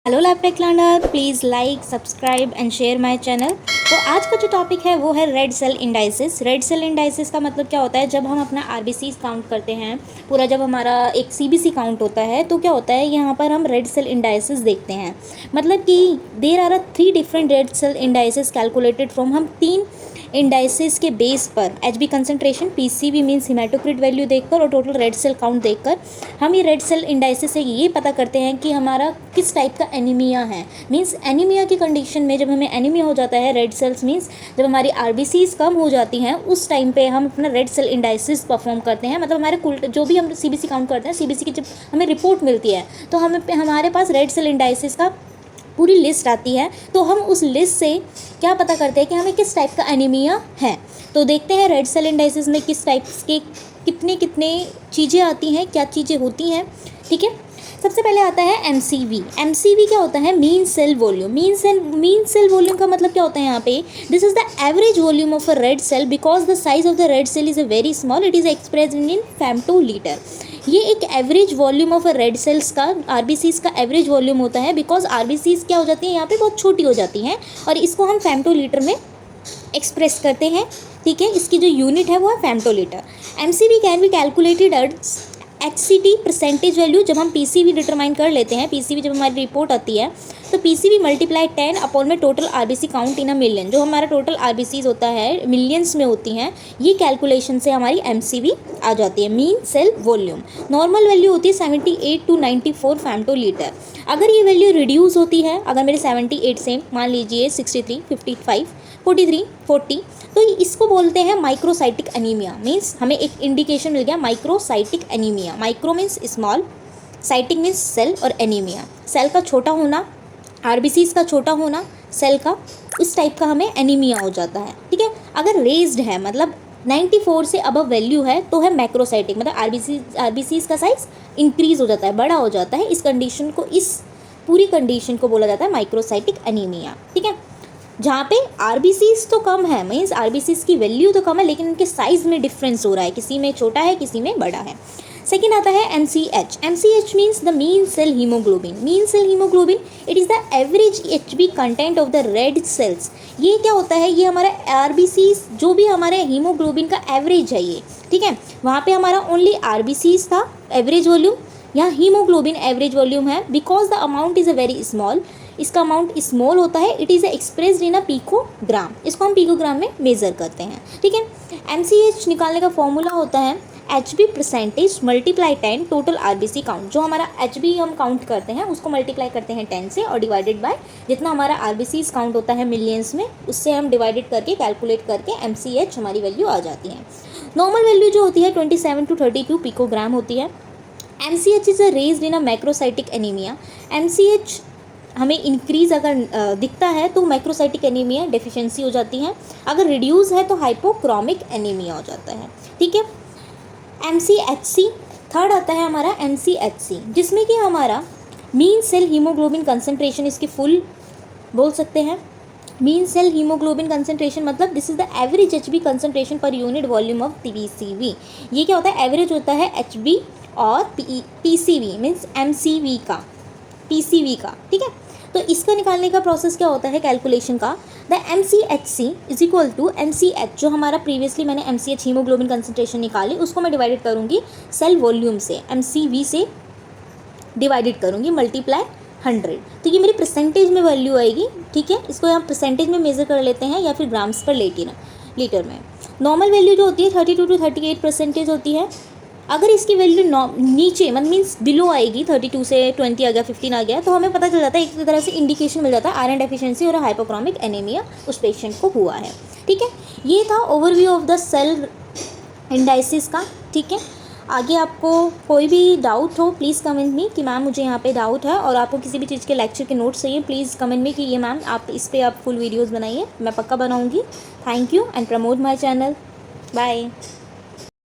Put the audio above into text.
Hello Laptech learner, please like subscribe and share my channel. तो आज का जो टॉपिक है वो है red cell indices. Red cell indices का मतलब क्या होता है, जब हम अपना आरबीसी काउंट करते हैं पूरा, जब हमारा एक सीबीसी काउंट होता है तो क्या होता है, यहाँ पर हम रेड सेल इंडाइसिस देखते हैं। मतलब कि there are 3 different red cell indices calculated from, हम 3 इंडाइसिस के बेस पर HB concentration, PCV means hematocrit value देखकर और टोटल रेड सेल काउंट देखकर हम ये रेड सेल इंडाइसिस से ये पता करते हैं कि हमारा किस टाइप का एनीमिया है। मींस एनीमिया की कंडीशन में जब हमें एनीमिया हो जाता है, रेड सेल्स मींस जब हमारी आरबीसीज कम हो जाती हैं, उस टाइम पे हम अपना रेड सेल इंडाइसिस परफॉर्म करते हैं। मतलब हमारे कुल जो भी हम सीबीसी काउंट करते हैं, सीबीसी की जब हमें रिपोर्ट मिलती है तो हमारे पास रेड सेल इंडाइसिस का पूरी लिस्ट आती है। तो हम उस लिस्ट से क्या पता करते हैं कि हमें किस टाइप का एनीमिया है। तो देखते हैं रेड सेल इंडाइसिस में किस टाइप के कितने चीज़ें आती हैं, क्या चीज़ें होती हैं। ठीक है, सबसे पहले आता है एमसीवी। एमसीवी क्या होता है, mean cell volume. Mean cell volume का मतलब क्या होता है यहाँ पे, this is the average volume of a red cell because the size of the red cell is a very small, it is expressed in femtoliter. ये एक average volume of a red cells का, RBCs का average volume होता है because RBCs क्या हो जाती है यहाँ पे, बहुत छोटी हो जाती हैं और इसको हम फेम्टोलीटर में एक्सप्रेस करते हैं। ठीक है, इसकी जो यूनिट है वो है femtoliter. MCV can be calculated HCT percentage value. जब हम पीसीवी डिटरमाइन कर लेते हैं, पीसीवी जब हमारी रिपोर्ट आती है तो पीसीवी मल्टीप्लाई 10 अपॉन में total RBC count in a million, जो हमारा टोटल आरबीसीज होता है मिलियंस में होती हैं, ये कैलकुलेशन से हमारी एमसीवी आ जाती है, mean cell volume. Normal value होती है 78 to 94 फेम्टोलीटर। अगर ये वैल्यू रिड्यूस होती है, अगर मेरे 78 से मान लीजिए 63, 55, 43, 40, तो इसको बोलते हैं माइक्रोसाइटिक एनीमिया। मीन्स हमें एक इंडिकेशन मिल गया microcytic anaemia. Micro means small, cytic means cell और एनीमिया सेल का छोटा होना, आरबीसीज का छोटा होना, सेल का, उस टाइप का हमें एनीमिया हो जाता है। ठीक है, अगर रेज्ड है मतलब 94 से अबव वैल्यू है तो है मैक्रोसाइटिक, मतलब आरबीसीज का साइज इंक्रीज हो जाता है, बड़ा हो जाता है। इस कंडीशन को, इस पूरी कंडीशन को बोला जाता है माइक्रोसाइटिक एनीमिया। ठीक है, जहाँ पे आरबीसीज तो कम है, मीन्स आरबीसीज की वैल्यू तो कम है लेकिन उनके साइज में डिफरेंस हो रहा है, किसी में छोटा है किसी में बड़ा है। सेकेंड आता है MCH. MCH means the mean cell haemoglobin. Mean cell haemoglobin it is the average Hb content of the red cells. ये क्या होता है, ये हमारा आरबीसीज जो भी हमारे हीमोग्लोबिन का एवरेज है ये। ठीक है, वहाँ पे हमारा ओनली आरबीसीज था एवरेज वॉल्यूम, यहाँ हीमोग्लोबिन एवरेज वॉल्यूम है because the amount is a very small. इसका अमाउंट स्मॉल होता है, it is expressed in a picogram, इसको हम पिकोग्राम में मेज़र करते हैं। ठीक है, एमसीएच निकालने का फॉर्मूला होता है HB percentage multiply 10 total RBC count. जो हमारा एचबी हम काउंट करते हैं उसको मल्टीप्लाई करते हैं 10 से और डिवाइडेड बाय जितना हमारा आरबीसी काउंट होता है मिलियंस में, उससे हम डिवाइडेड करके कैलकुलेट करके एमसीएच हमारी वैल्यू आ जाती है। नॉर्मल वैल्यू जो होती है 27 to 32 पिकोग्राम होती है। MCH is a raised in a macrocytic anaemia. MCH हमें इंक्रीज अगर दिखता है तो मैक्रोसाइटिक एनीमिया डेफिशिएंसी हो जाती है, अगर रिड्यूस है तो हाइपोक्रोमिक एनीमिया हो जाता है। ठीक है, एमसीएचसी थर्ड आता है हमारा एमसीएचसी, जिसमें कि हमारा मीन सेल हीमोग्लोबिन कंसंट्रेशन, इसकी फुल बोल सकते हैं मीन सेल हीमोग्लोबिन कंसंट्रेशन, मतलब this is the average HB concentration per unit volume of PCV. ये क्या होता है, एवरेज होता है एचबी और पीसीवी मीन्स एमसीवी का, पीसीवी का। ठीक है, तो इसका निकालने का प्रोसेस क्या होता है कैलकुलेशन का, the MCHC is equal to MCH, जो हमारा प्रीवियसली मैंने एमसीएच हीमोग्लोबिन कंसंट्रेशन निकाली उसको मैं डिवाइडेड करूँगी सेल वॉल्यूम से, एमसीवी से डिवाइडेड करूँगी मल्टीप्लाई 100, तो ये मेरी परसेंटेज में वैल्यू आएगी। ठीक है, इसको हम परसेंटेज में मेज़र कर लेते हैं या फिर ग्राम्स पर लीटर में। नॉर्मल वैल्यू जो होती है 32 to 38% होती है। अगर इसकी वैल्यू नीचे मतलब मीन्स बिलो आएगी, 32 से 20 आ गया, 15 आ गया, तो हमें पता चल जाता है, एक तरह से इंडिकेशन मिल जाता है आयरन डेफिशिएंसी और हाइपोक्रोमिक एनीमिया उस पेशेंट को हुआ है। ठीक है, ये था overview of the cell indices का। ठीक है, आगे आपको कोई भी डाउट हो प्लीज़ कमेंट में कि मैम मुझे यहाँ पे डाउट है, और आपको किसी भी चीज़ के लेक्चर के नोट्स चाहिए प्लीज़ कमेंट में कि ये मैम आप इस पर आप फुल वीडियोज़ बनाइए, मैं पक्का बनाऊँगी। Thank you and promote my channel. Bye.